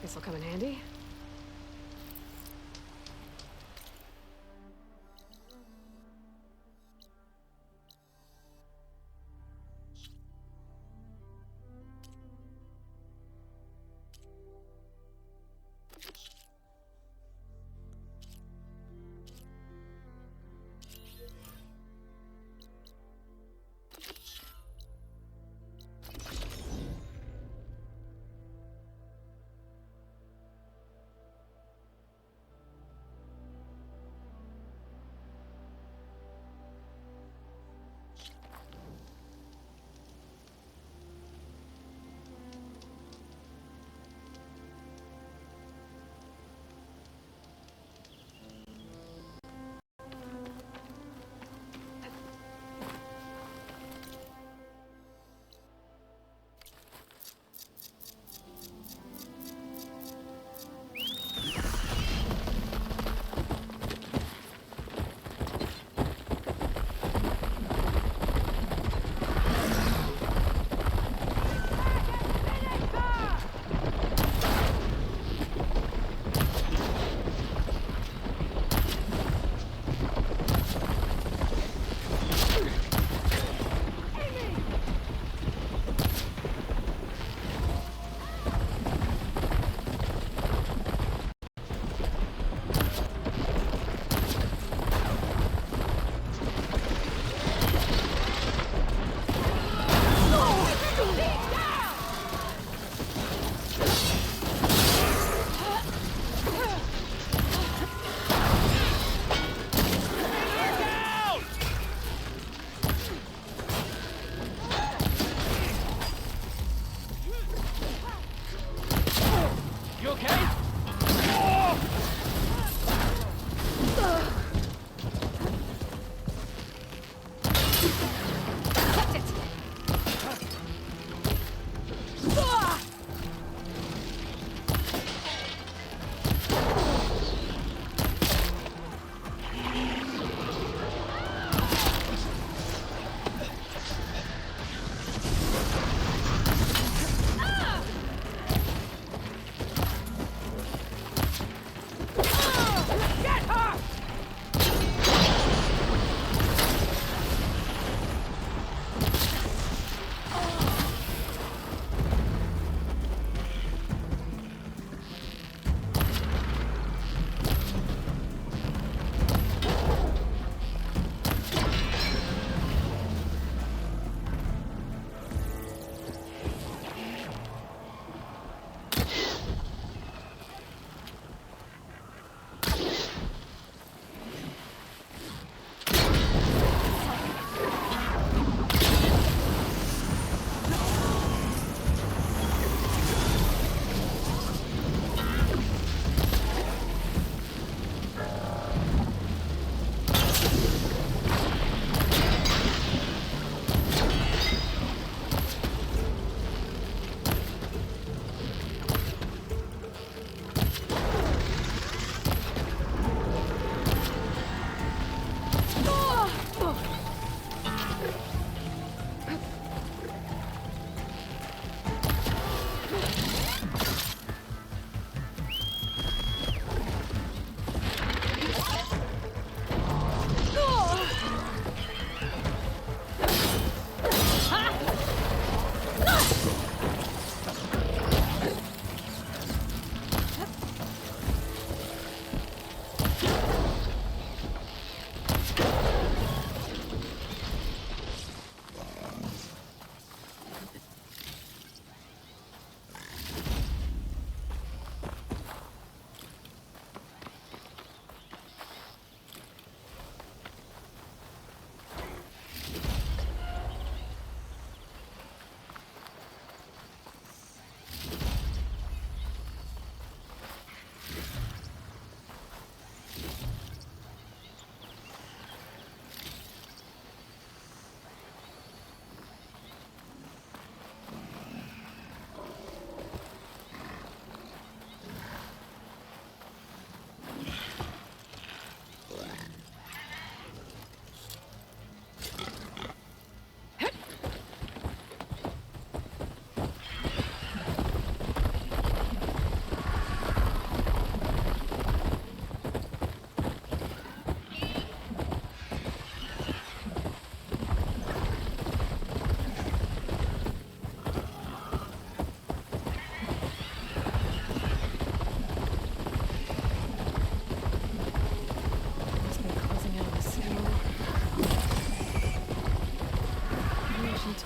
This'll come in handy.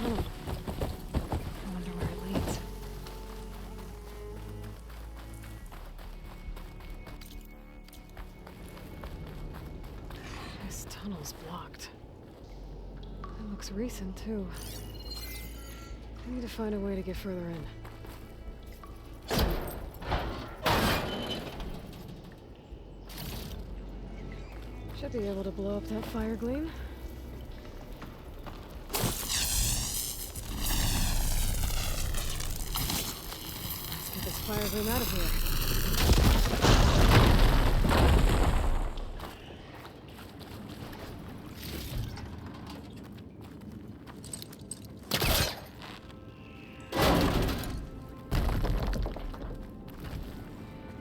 tunnel. I wonder where it leads. This tunnel's blocked. It looks recent, too. I need to find a way to get further in. Should be able to blow up that fire gleam. Let's get this fire gleam out of here.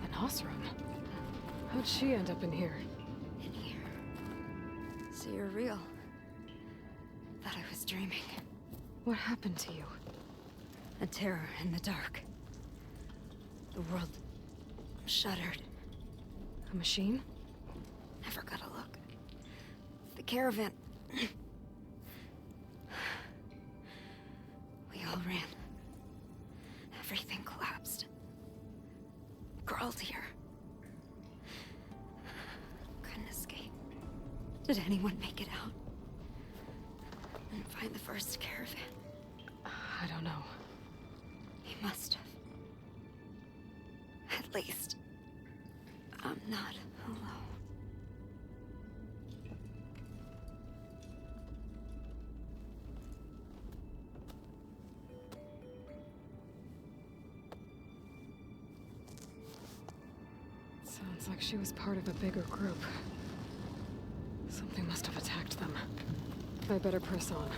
An Osram? How'd she end up in here? In here. So you're real. Thought I was dreaming. What happened to you? A terror in the dark. The world shuddered. A machine? Never got a look. The caravan. We all ran. Everything collapsed. Crawled here. Couldn't escape. Did anyone make it out? And find the first caravan? I don't know. He must have. At least, I'm not alone. Sounds like she was part of a bigger group. Something must have attacked them. I better press on.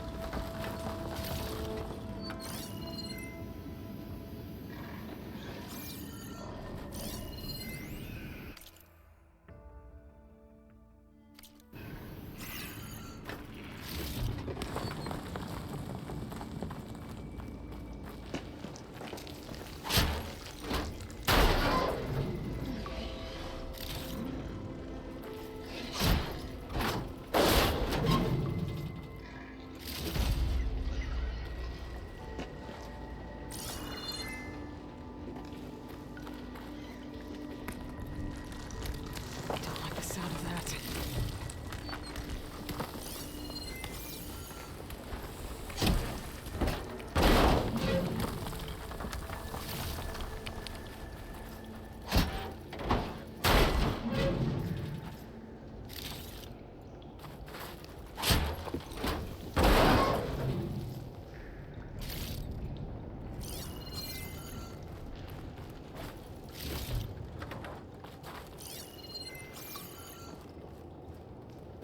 Don't like the sound of that.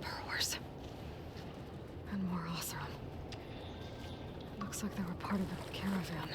Burrows. And more Osram. Looks like they were part of the caravan.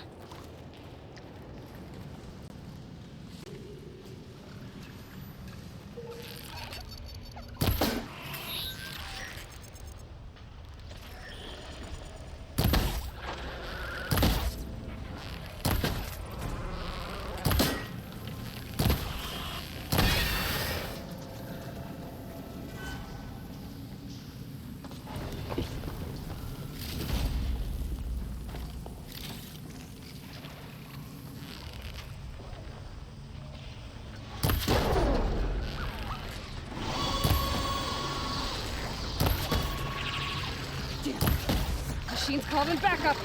Machine's called in backup!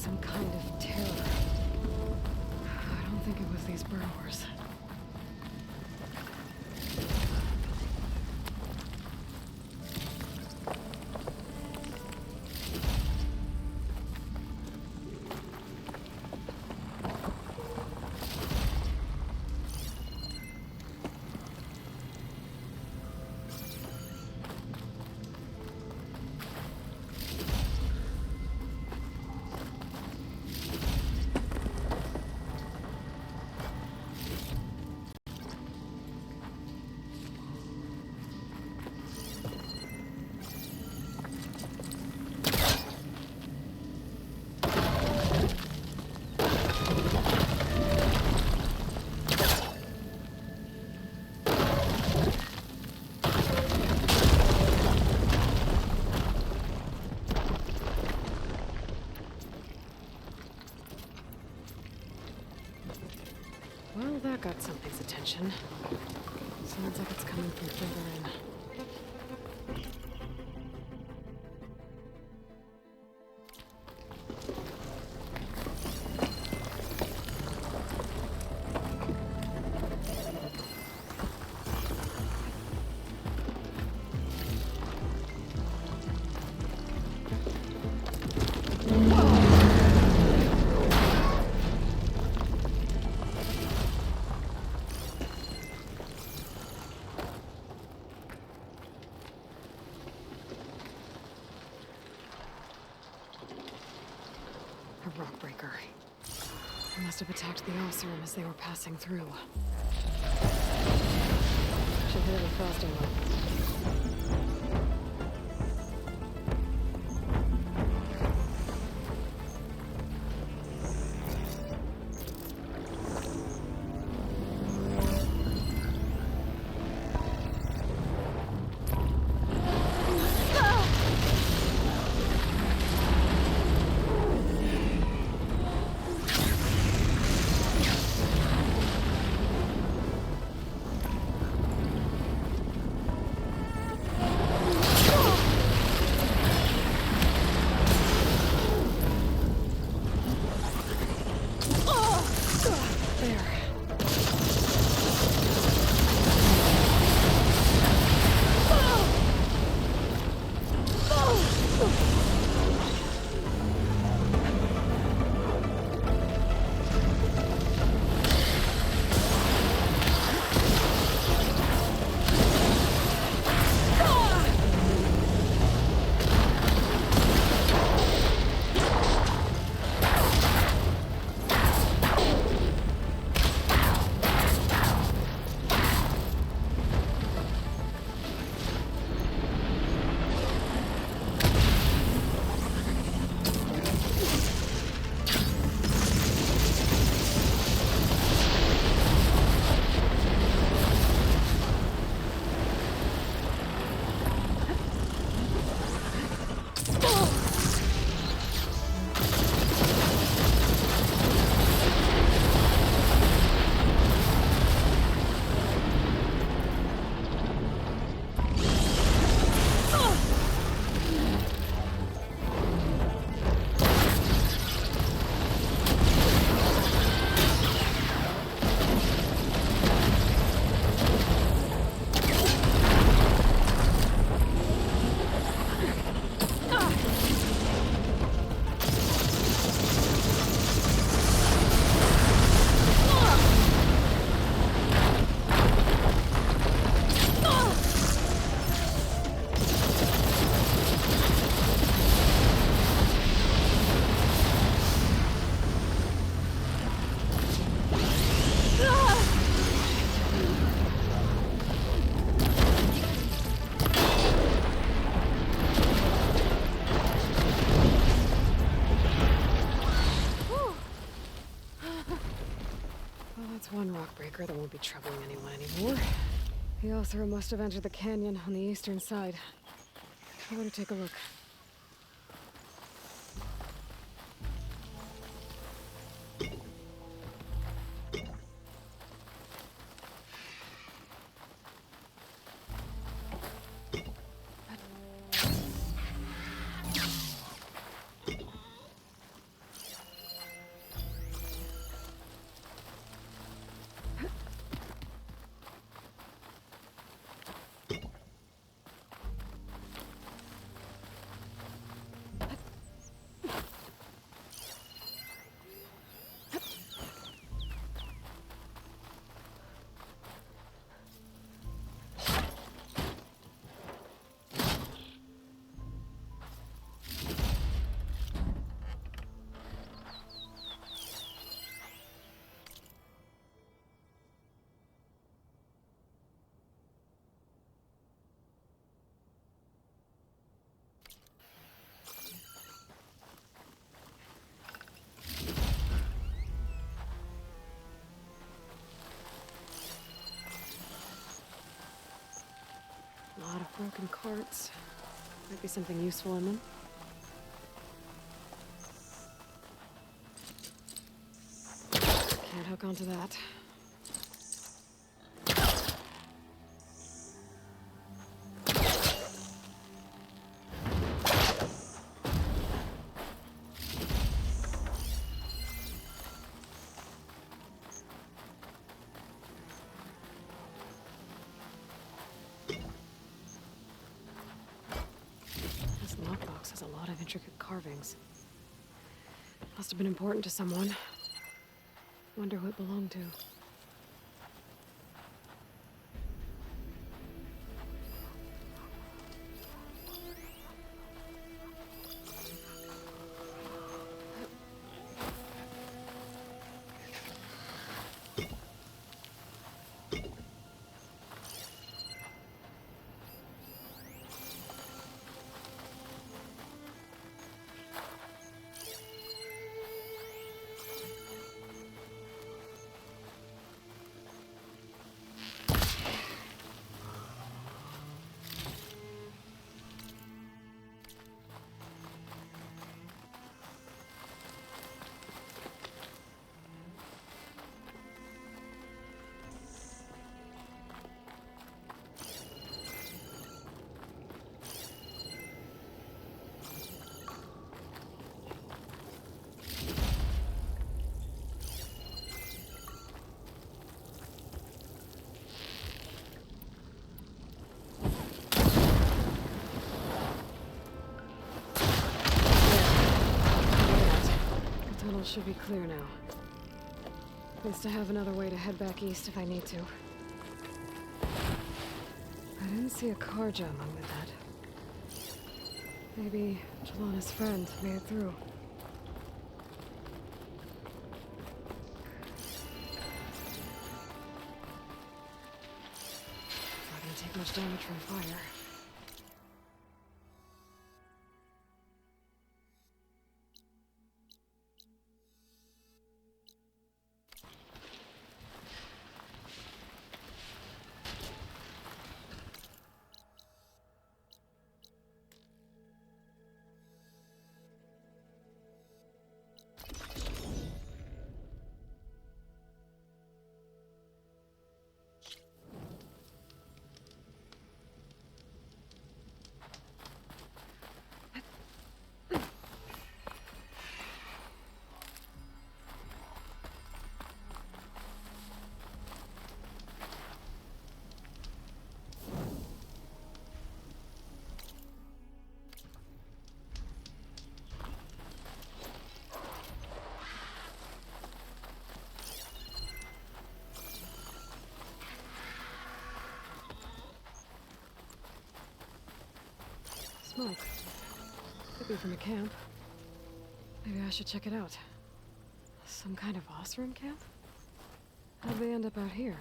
some kind of terror. I don't think it was these burrowers. Well, that got something's attention. Sounds like it's coming from further in. A rock breaker. They must have attacked the Oseram as they were passing through. Should hit it with frosting though. One rock breaker that won't be troubling anyone anymore. The Oseram must have entered the canyon on the eastern side. I better take a look. Broken carts. Might be something useful in them. Can't hook onto that. This lockbox has a lot of intricate carvings. Must have been important to someone. Wonder who it belonged to. The tunnel should be clear now. At least I have another way to head back east if I need to. I didn't see a Carja among the dead. Maybe Jelana's friend made it through. Not gonna take much damage from fire. Smoke. Could be from a camp. Maybe I should check it out. Some kind of Osram camp? How'd they end up out here?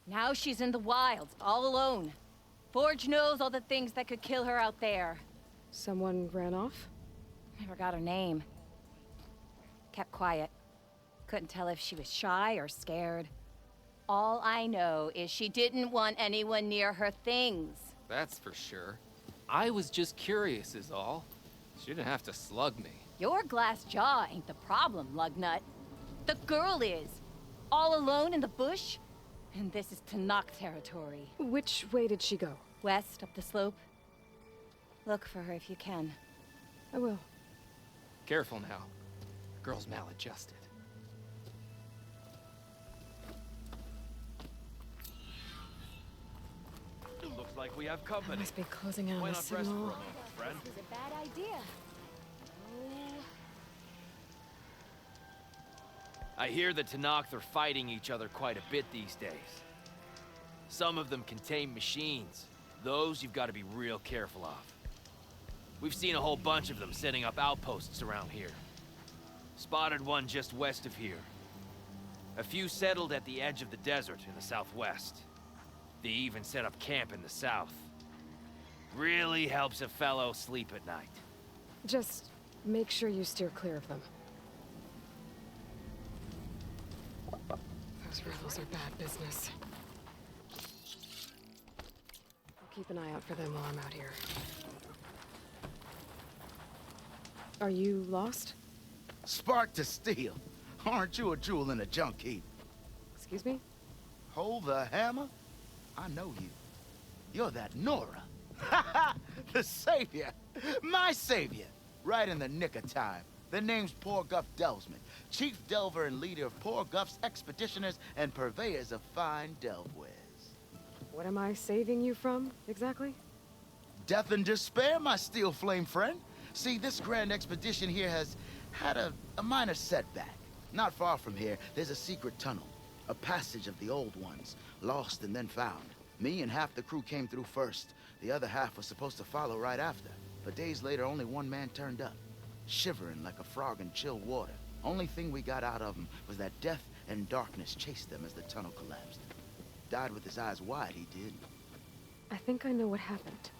Now she's in the wilds, all alone. Forge knows all the things that could kill her out there. Someone ran off? Never got her name. Kept quiet. Couldn't tell if she was shy or scared. All I know is she didn't want anyone near her things. That's for sure. I was just curious is all. She didn't have to slug me. Your glass jaw ain't the problem, Lugnut. The girl is. All alone in the bush. And this is Tenakth territory. Which way did she go? West, up the slope. Look for her if you can. I will. Careful now. Girl's maladjusted. Looks like we have I company. must be closing in Why on a not rest for a signal. moment, friend? This is a bad idea. I hear the Tenakth are fighting each other quite a bit these days. Some of them contain machines. Those you've got to be real careful of. We've seen a whole bunch of them setting up outposts around here. Spotted one just west of here. A few settled at the edge of the desert in the southwest. They even set up camp in the south. Really helps a fellow sleep at night. Just make sure you steer clear of them. Those rebels are bad business. I'll keep an eye out for them while I'm out here. Are you lost? Spark to steel. Aren't you a jewel in a junk heap? Excuse me? Hold the hammer? I know you. You're that Nora. Ha ha! The savior! My savior! Right in the nick of time. The name's Porguff Delvesman, chief delver and leader of Porguff's expeditioners and purveyors of fine delve wares. What am I saving you from, exactly? Death and despair, my steel flame friend. See, this grand expedition here has had a minor setback. Not far from here, there's a secret tunnel. A passage of the old ones, lost and then found. Me and half the crew came through first. The other half was supposed to follow right after. But days later, only one man turned up, shivering like a frog in chill water. Only thing we got out of him was that death and darkness chased them as the tunnel collapsed. Died with his eyes wide, he did. I think I know what happened.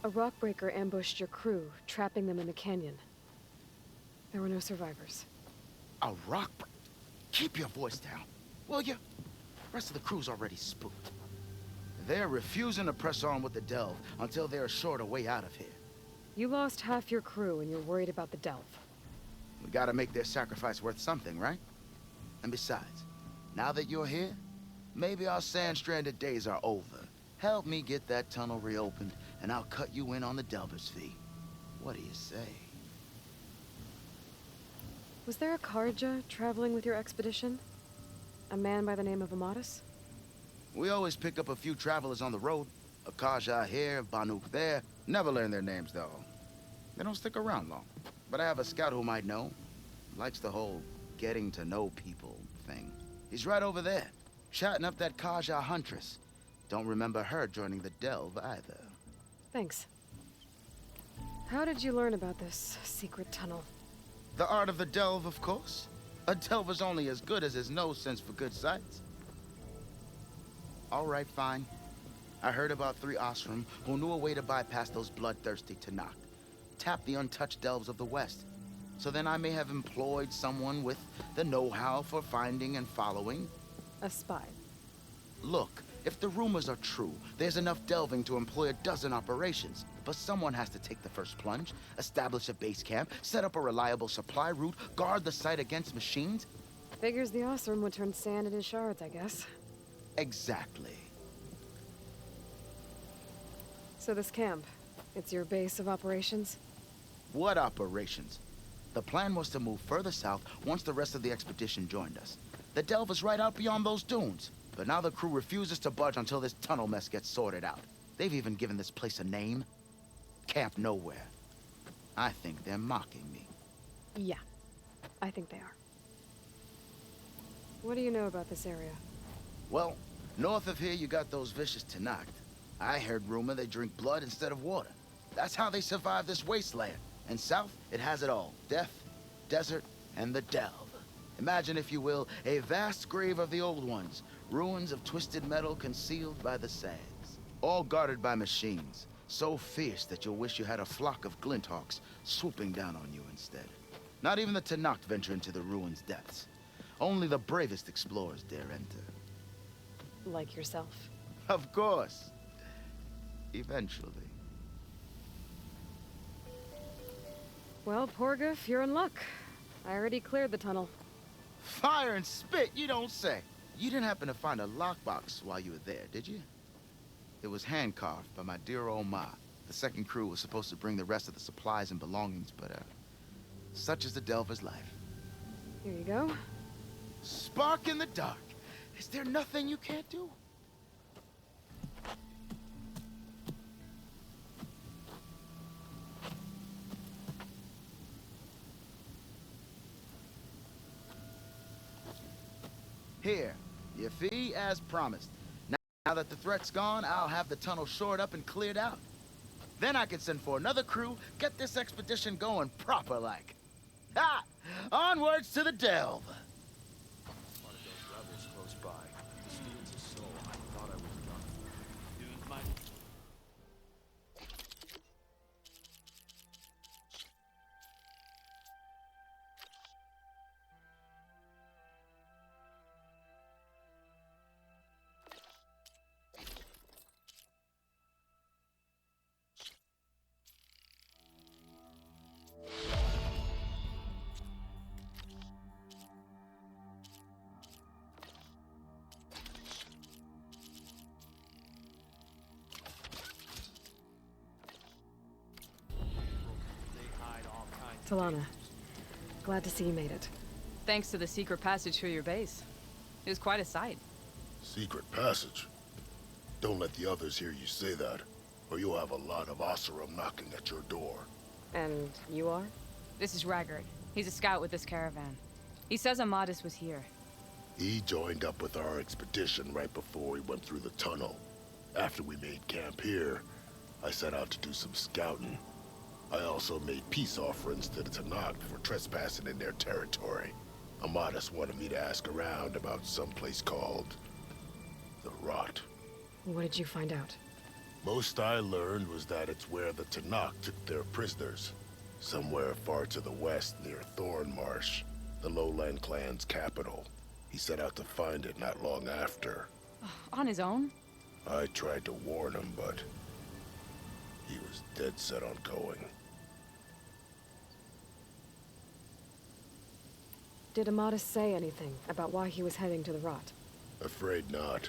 A rockbreaker ambushed your crew, trapping them in the canyon. There were no survivors. A rock break? Keep your voice down, will you? Rest of the crew's already spooked. They're refusing to press on with the delve until they're assured a way out of here. You lost half your crew and you're worried about the delve. We gotta make their sacrifice worth something, right? And besides, now that you're here, maybe our sand-stranded days are over. Help me get that tunnel reopened, and I'll cut you in on the delver's fee. What do you say? Was there a Karja traveling with your expedition? A man by the name of Amatus? We always pick up a few travelers on the road. A Kaja here, Banuk there. Never learn their names, though. They don't stick around long. But I have a scout who might know. Likes the whole getting to know people thing. He's right over there, chatting up that Kaja huntress. Don't remember her joining the delve either. Thanks. How did you learn about this secret tunnel? The art of the delve, of course. A delver's only as good as his nose sense for good sights. All right, fine. I heard about 3 Osram who knew a way to bypass those bloodthirsty Tanakh. Tap the untouched delves of the West. So then I may have employed someone with the know-how for finding and following. A spy. Look, if the rumors are true, there's enough delving to employ a dozen operations. But someone has to take the first plunge, establish a base camp, set up a reliable supply route, guard the site against machines. Figures the Osram would turn sand into shards, I guess. Exactly. So this camp, it's your base of operations? What operations? The plan was to move further south once the rest of the expedition joined us. The delve is right out beyond those dunes. But now the crew refuses to budge until this tunnel mess gets sorted out. They've even given this place a name. Camp Nowhere. I think they're mocking me. Yeah, I think they are. What do you know about this area? Well, north of here you got those vicious Tanakh. I heard rumor they drink blood instead of water. That's how they survive this wasteland. And south, it has it all. Death, desert, and the delve. Imagine, if you will, a vast grave of the old ones. Ruins of twisted metal concealed by the sands. All guarded by machines. So fierce that you'll wish you had a flock of glinthawks swooping down on you instead. Not even the Tanakh venture into the ruins' depths. Only the bravest explorers dare enter. Like yourself. Of course. Eventually. Well, Porguff, you're in luck. I already cleared the tunnel. Fire and spit, you don't say. You didn't happen to find a lockbox while you were there, did you? It was hand-carved by my dear old Ma. The second crew was supposed to bring the rest of the supplies and belongings, but, such is the delver's life. Here you go. Spark in the dark. Is there nothing you can't do? Here, your fee as promised. Now that the threat's gone, I'll have the tunnel shored up and cleared out. Then I can send for another crew, get this expedition going proper-like. Ha! Onwards to the delve. One of those rebels close by. This dude's a soul. I thought I was done for. Dude, my... Talana, glad to see you made it. Thanks to the secret passage through your base. It was quite a sight. Secret passage? Don't let the others hear you say that, or you'll have a lot of Oseram knocking at your door. And you are? This is Raggard. He's a scout with this caravan. He says Amadis was here. He joined up with our expedition right before we went through the tunnel. After we made camp here, I set out to do some scouting. I also made peace offerings to the Tenakth for trespassing in their territory. Amadis wanted me to ask around about some place called... the Rot. What did you find out? Most I learned was that it's where the Tenakth took their prisoners. Somewhere far to the west near Thornmarsh, the Lowland clan's capital. He set out to find it not long after. On his own? I tried to warn him, but... he was dead set on going. Did Amadis say anything about why he was heading to the Rot? Afraid not.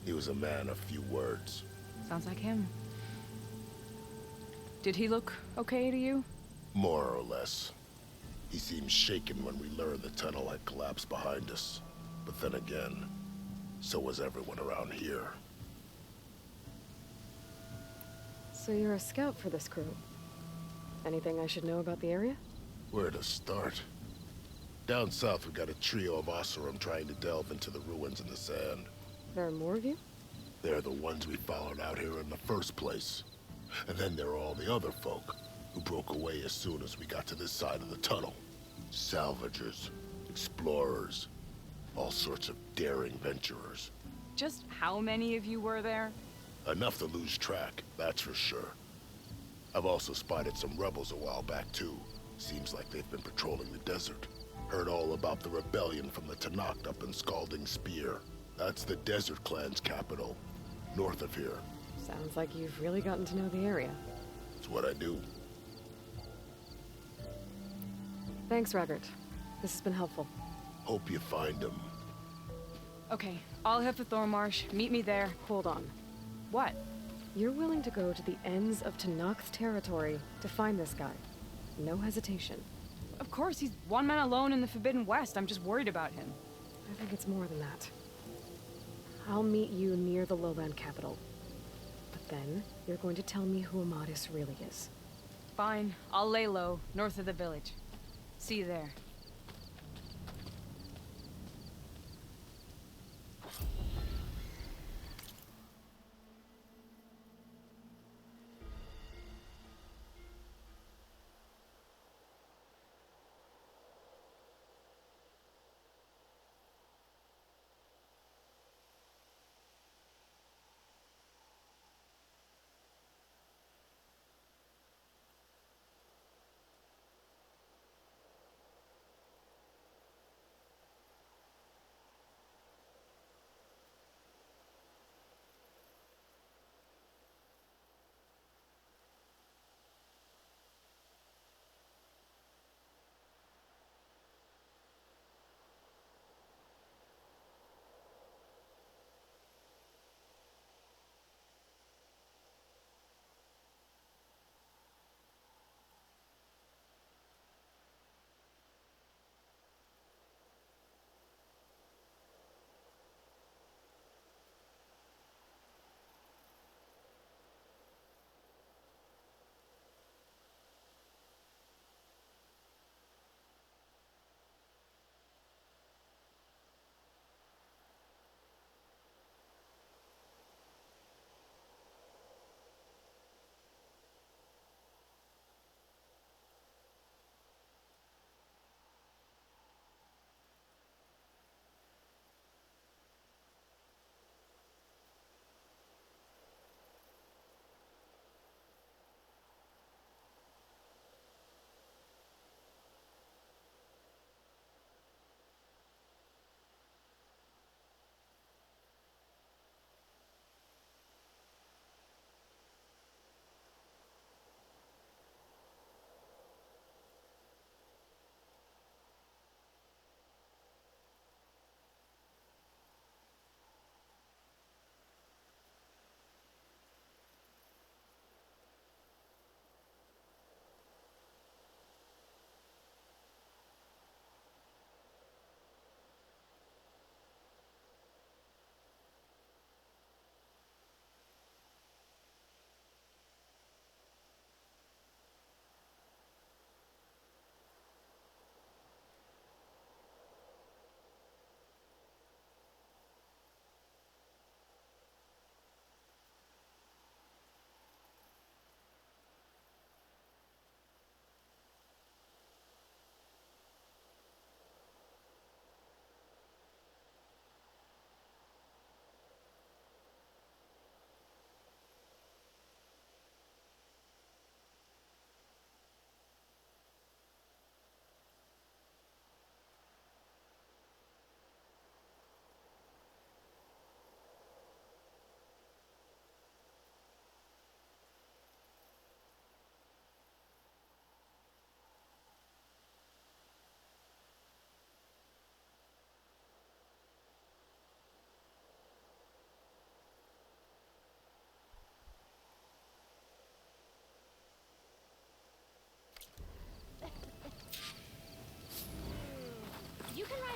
He was a man of few words. Sounds like him. Did he look okay to you? More or less. He seemed shaken when we learned the tunnel had collapsed behind us. But then again, so was everyone around here. So you're a scout for this crew. Anything I should know about the area? Where to start? Down south, we got a trio of Oseram trying to delve into the ruins in the sand. There are more of you? They're the ones we followed out here in the first place. And then there are all the other folk, who broke away as soon as we got to this side of the tunnel. Salvagers, explorers, all sorts of daring venturers. Just how many of you were there? Enough to lose track, that's for sure. I've also spotted some rebels a while back, too. Seems like they've been patrolling the desert. Heard all about the rebellion from the Tenakth up in Scalding Spear. That's the Desert Clan's capital, north of here. Sounds like you've really gotten to know the area. It's what I do. Thanks, Raggart. This has been helpful. Hope you find him. Okay, I'll head for Thornmarsh. Meet me there. Hold on. What? You're willing to go to the ends of Tenakth territory to find this guy. No hesitation. Of course, he's one man alone in the Forbidden West. I'm just worried about him. I think it's more than that. I'll meet you near the lowland capital. But then, you're going to tell me who Amadis really is. Fine, I'll lay low, north of the village. See you there.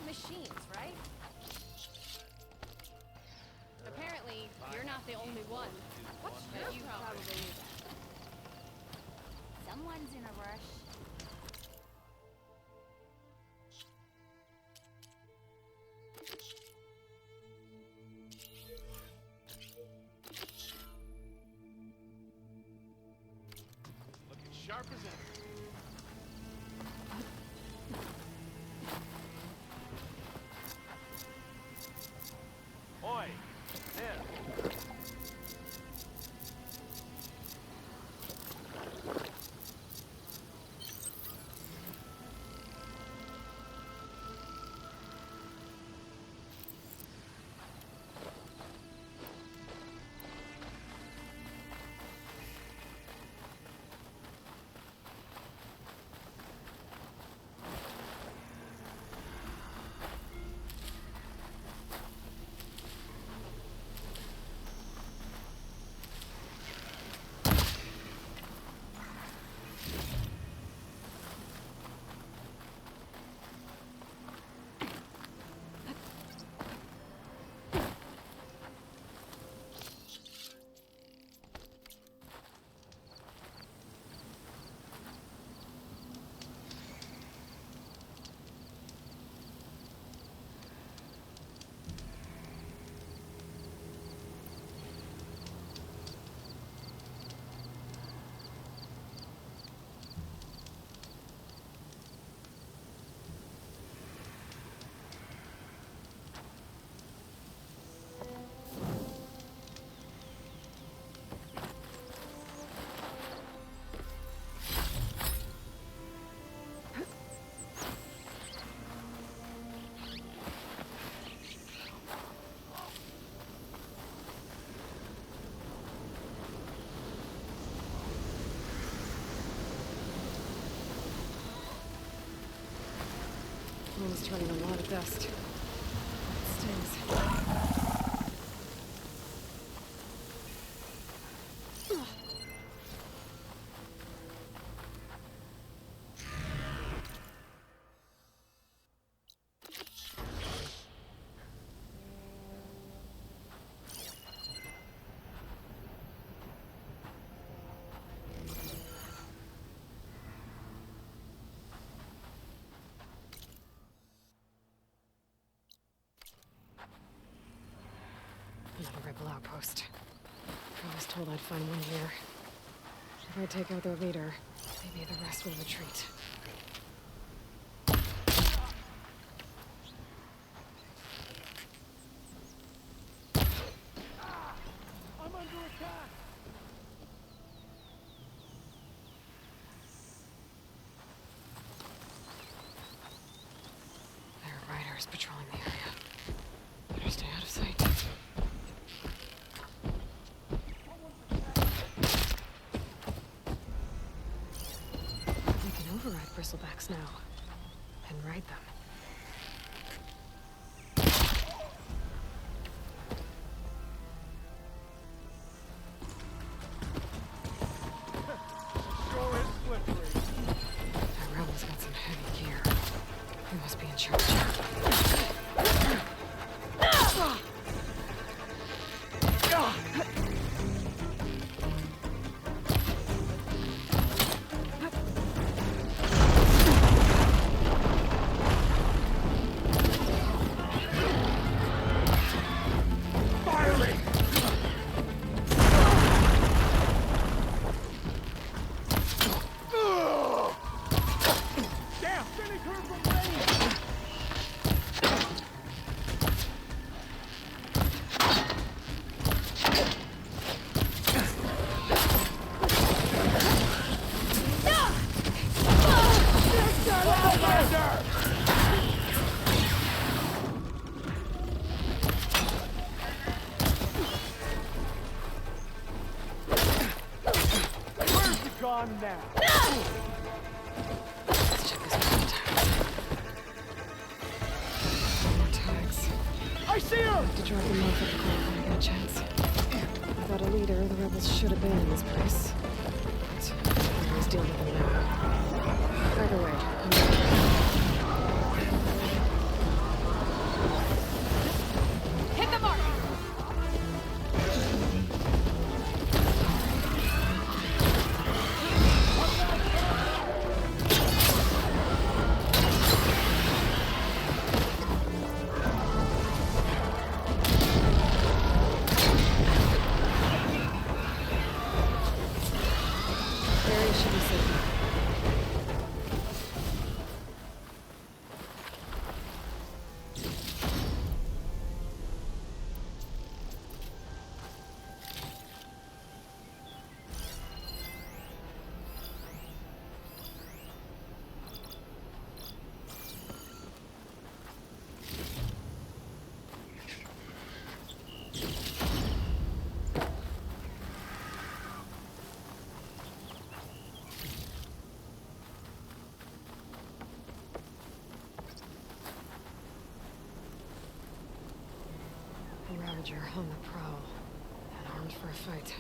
had machines, right? Apparently, you're not the only one. What's your problem? Probably knew that. Someone's in a rush. Looking sharp as ever. Oi! There! Almost turning a lot of dust. It stings. Another rebel outpost. I was told I'd find one here. If I take out their leader, maybe the rest will retreat. I'm under attack! There are riders patrolling the area. Better stay out of sight. We can override bristlebacks now. And ride them. Sure is slippery. That rebel's got some heavy gear. He must be in charge. Damn! Finish her from range! Where's he gone now? Let's check this one more tags. I see her! To drop them off at the call when I get a chance. Without a leader, the rebels should abandon this place. But I always deal with them now. Either way, I'm It should be safe now. A Ravager on the prowl, and armed for a fight.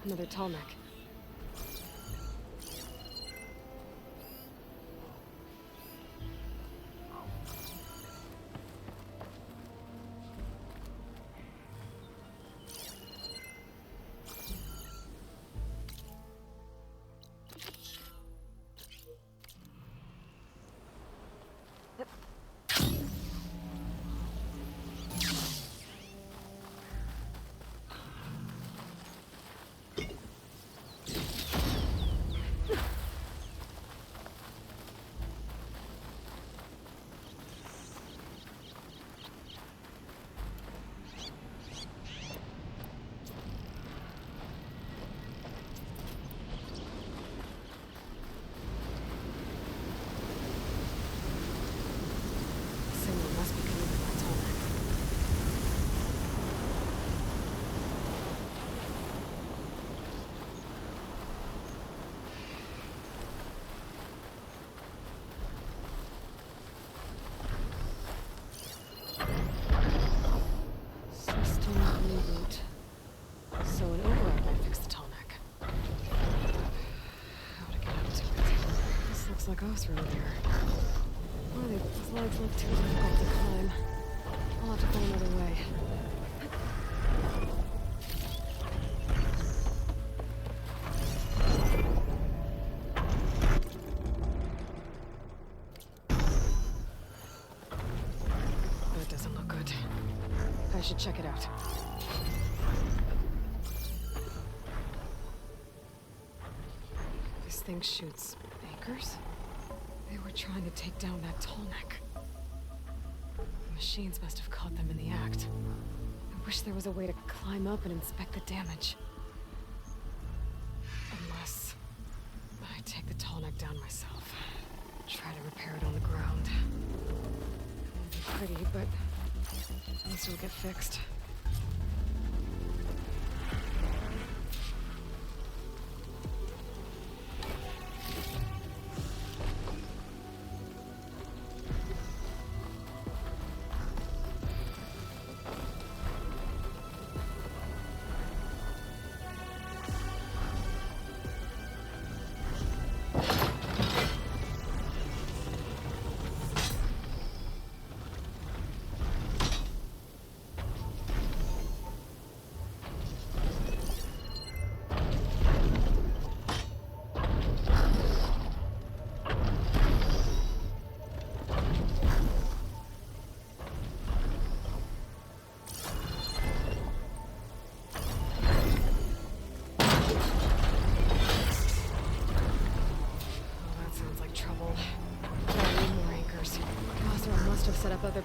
Another Tallneck. Signal must be coming from that Tallneck. System reboot. So an override might fix the Tallneck. How to get up to it? This looks like Othra here. Why these legs look too difficult to climb. I'll have to find another way. That doesn't look good. I should check it out. This thing shoots anchors? They were trying to take down that Tallneck. The machines must have caught them in the act. I wish there was a way to climb up and inspect the damage. Unless I take the Tallneck down myself. Try to repair it on the ground. It won't be pretty, but at least it'll get fixed.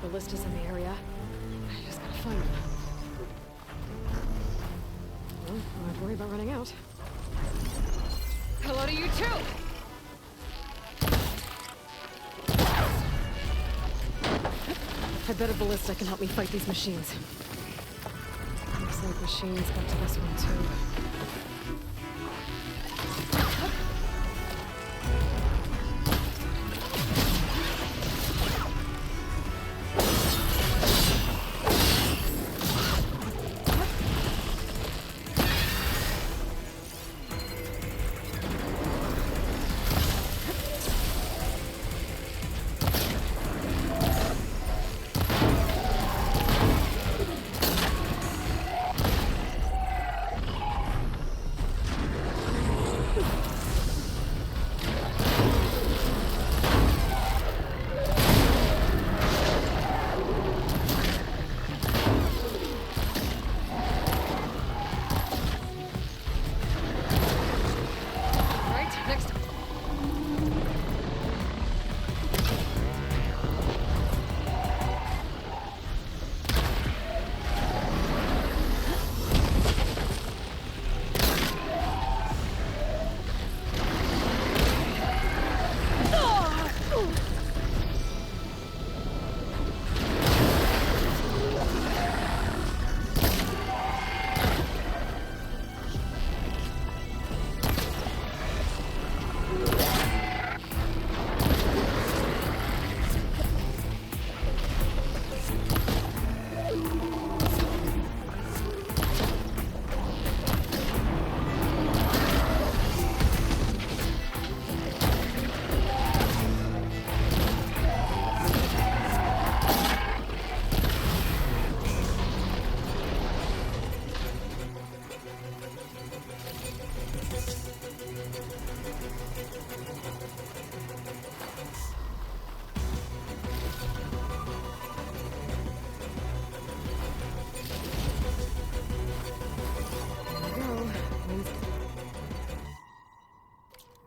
ballistas in the area. I just gotta find them. Well, I don't have to worry about running out. Hello to you too! I bet a ballista can help me fight these machines. Looks like machines got to this one too.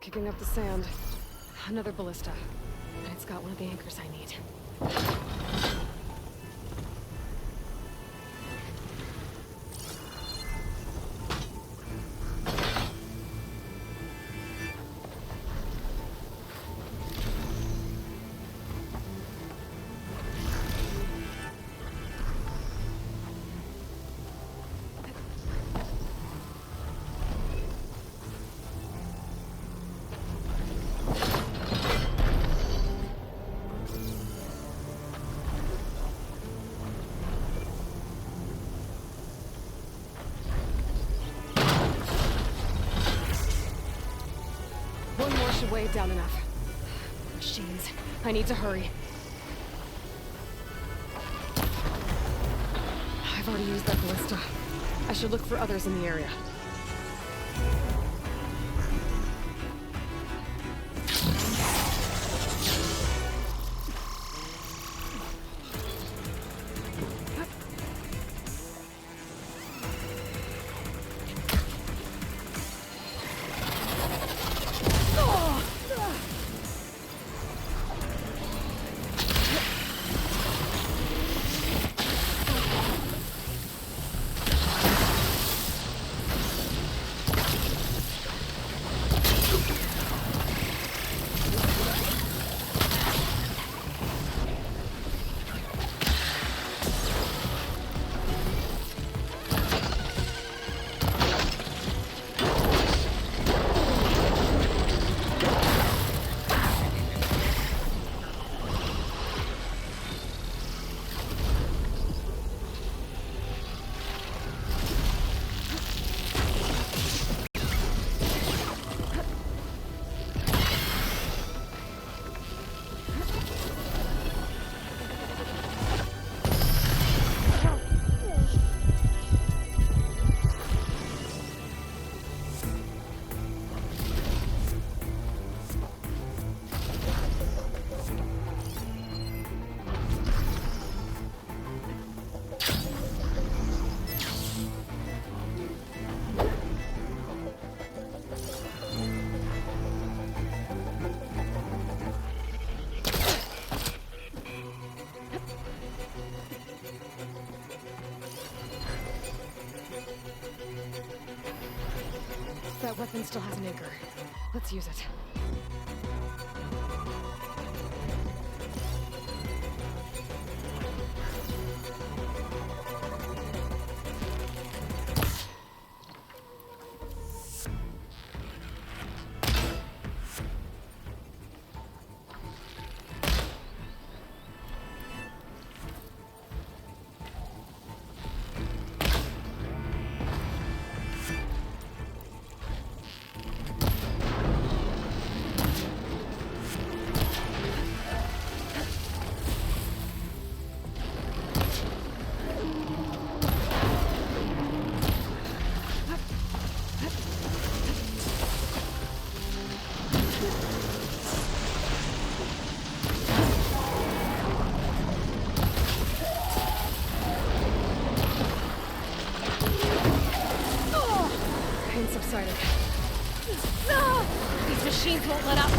Kicking up the sand. Another ballista. And it's got one of the anchors I need. One more should weigh it down enough. Machines. I need to hurry. I've already used that ballista. I should look for others in the area. weapon still has an anchor. Let's use it. Pain subsided. These machines won't let up.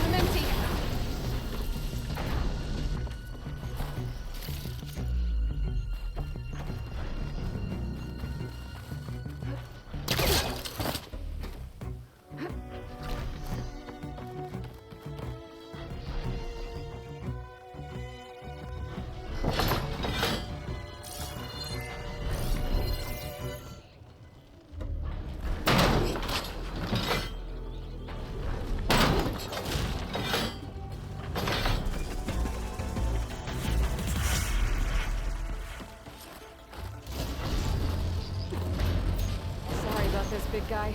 I'm empty. Sorry about this, big guy.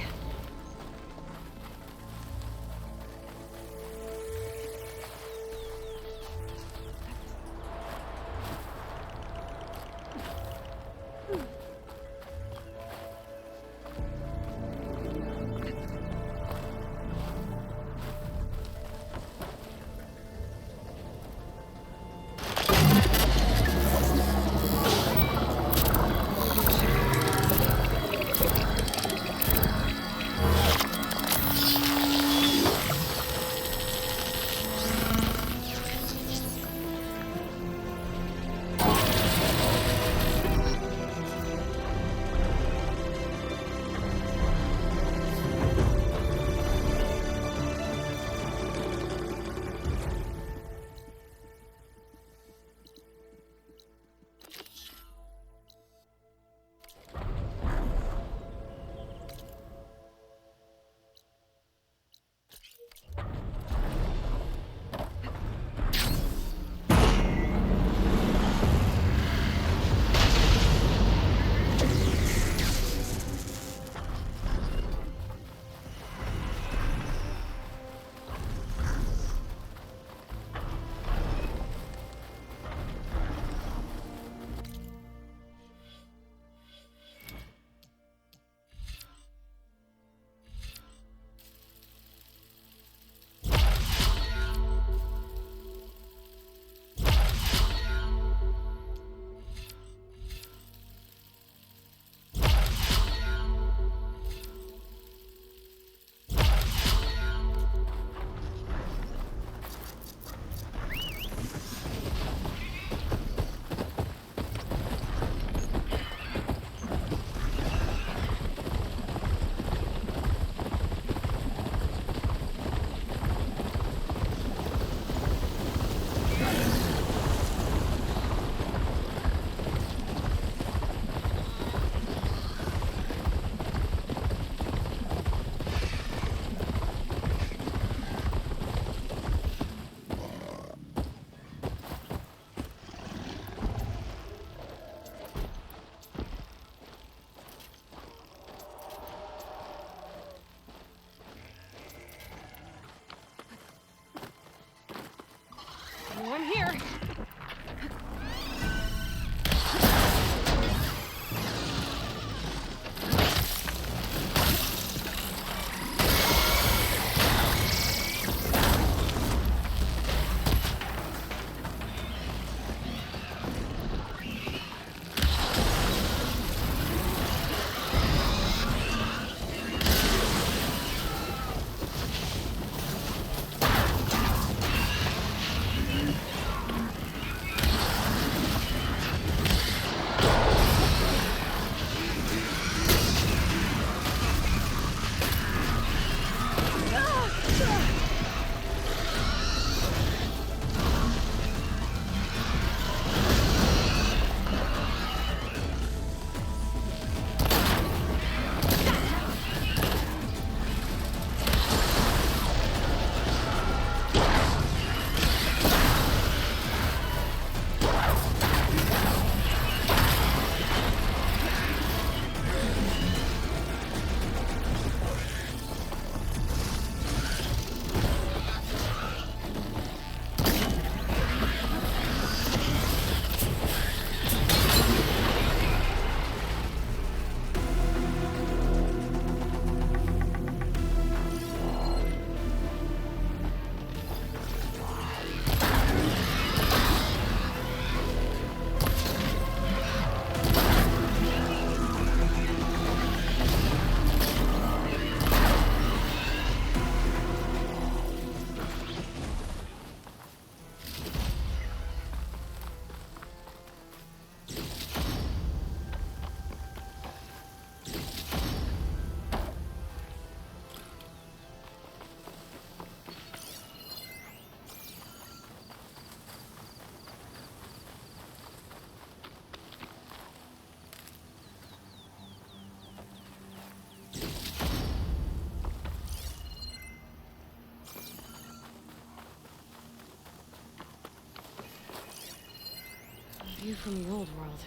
view from the old world.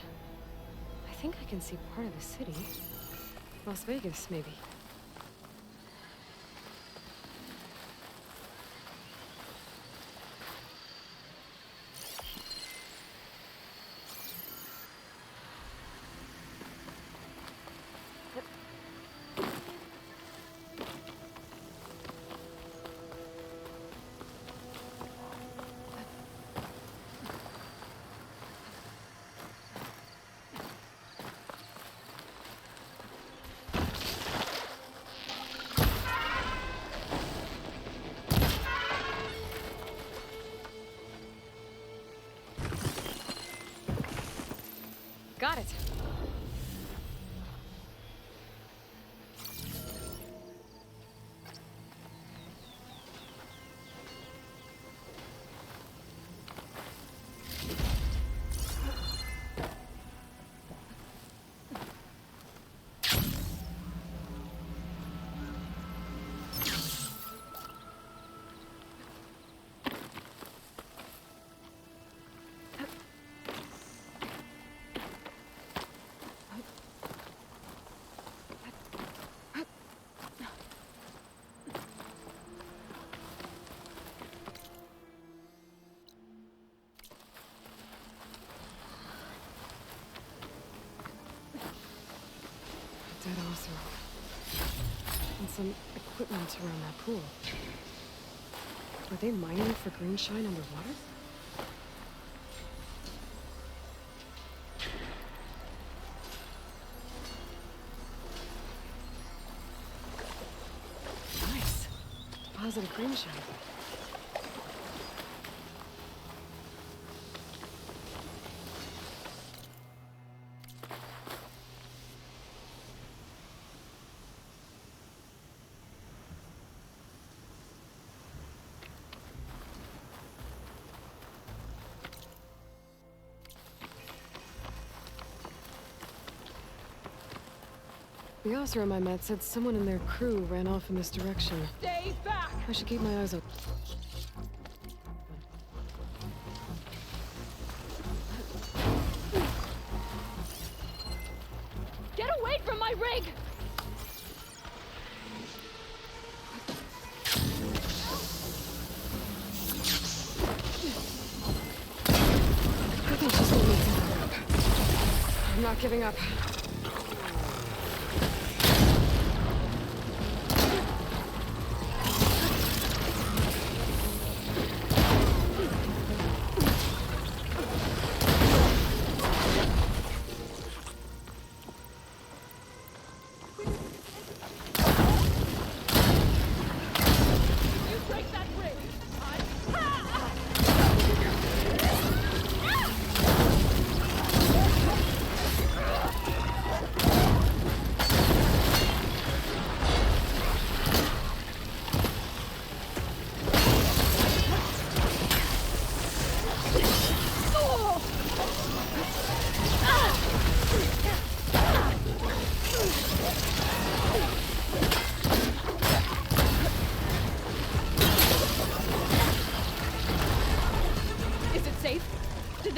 I think I can see part of the city. Las Vegas, maybe. Got it. Dead Oseram. And some equipment around that pool. Are they mining for greenshine underwater? Nice. Deposit of greenshine. The Oseram I met said someone in their crew ran off in this direction. Stay back! I should keep my eyes open. Get away from my rig! I think she's gonna need some backup. I'm not giving up.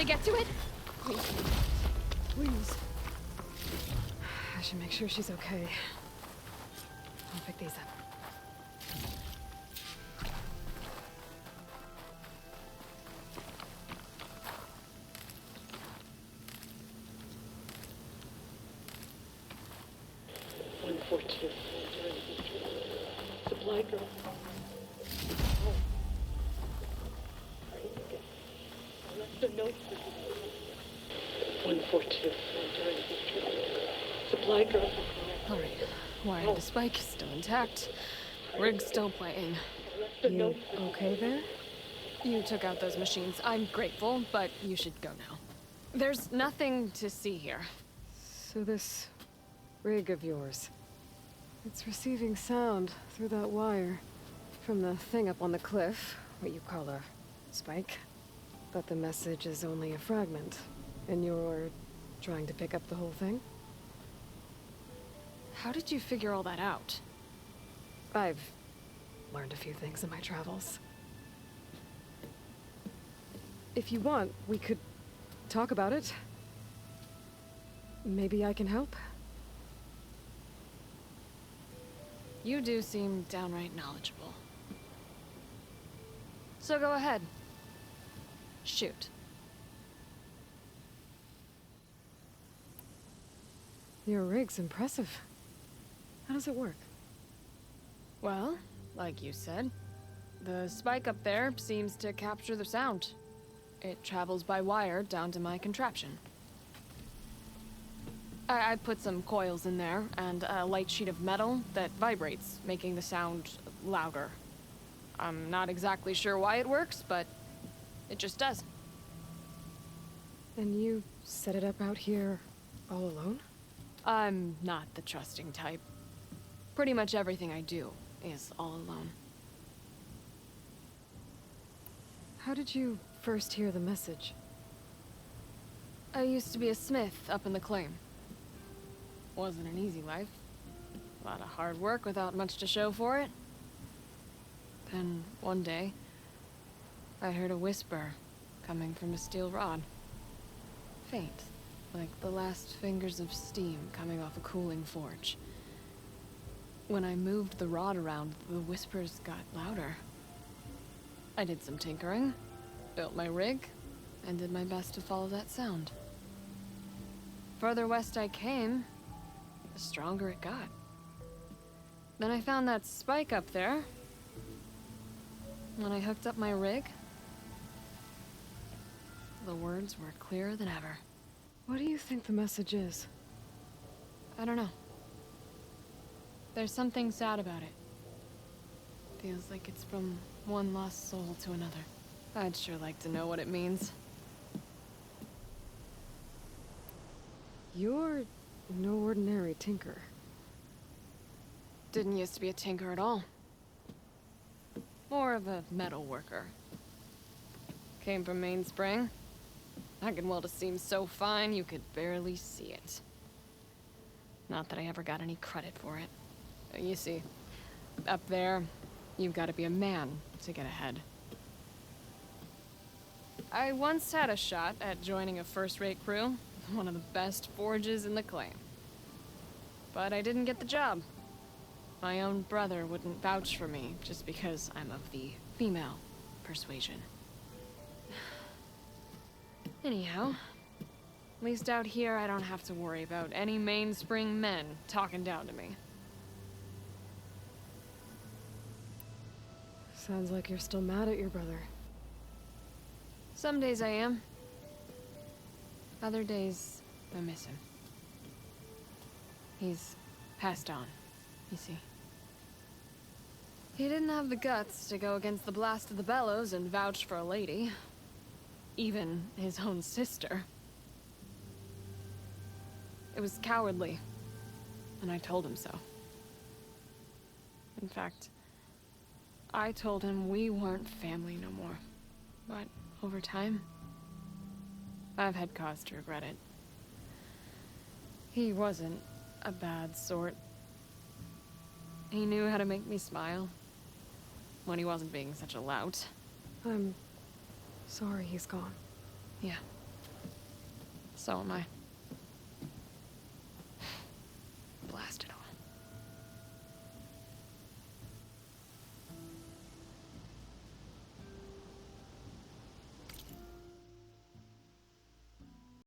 Get to it? Please. I should make sure she's okay. I'll pick these up. Supply drop. Left a note for you. 142. Supply drop. Alright. Wire to spike is still intact. Rig's still playing. You okay there? You took out those machines. I'm grateful, but you should go now. There's nothing to see here. So this rig of yours, it's receiving sound through that wire from the thing up on the cliff, what you call a spike. But the message is only a fragment, and you're trying to pick up the whole thing? How did you figure all that out? I've learned a few things in my travels. If you want, we could talk about it. Maybe I can help. You do seem downright knowledgeable. So go ahead. Shoot. Your rig's impressive. How does it work? Well, like you said, the spike up there seems to capture the sound. It travels by wire down to my contraption. I put some coils in there and a light sheet of metal that vibrates, making the sound louder. I'm not exactly sure why it works, but it just does. And you set it up out here all alone? I'm not the trusting type. Pretty much everything I do is all alone. How did you first hear the message? I used to be a smith up in the claim. Wasn't an easy life. A lot of hard work without much to show for it. Then, one day, I heard a whisper coming from a steel rod. Faint, like the last fingers of steam coming off a cooling forge. When I moved the rod around, the whispers got louder. I did some tinkering, built my rig, and did my best to follow that sound. Further west I came, the stronger it got. Then I found that spike up there. When I hooked up my rig, the words were clearer than ever. What do you think the message is? I don't know. There's something sad about it. Feels like it's from one lost soul to another. I'd sure like to know what it means. You're no ordinary tinker. Didn't used to be a tinker at all. More of a metal worker. Came from Mainspring. I can weld a seam so fine you could barely see it. Not that I ever got any credit for it. You see, up there, you've got to be a man to get ahead. I once had a shot at joining a first-rate crew, one of the best forges in the claim. But I didn't get the job. My own brother wouldn't vouch for me just because I'm of the female persuasion. Anyhow, at least out here I don't have to worry about any Mainspring men talking down to me. Sounds like you're still mad at your brother. Some days I am. Other days, I miss him. He's passed on, you see. He didn't have the guts to go against the blast of the bellows and vouch for a lady. Even his own sister. It was cowardly, and I told him so. In fact, I told him we weren't family no more. But over time, I've had cause to regret it. He wasn't a bad sort. He knew how to make me smile when he wasn't being such a lout. I'm sorry he's gone. Yeah. So am I.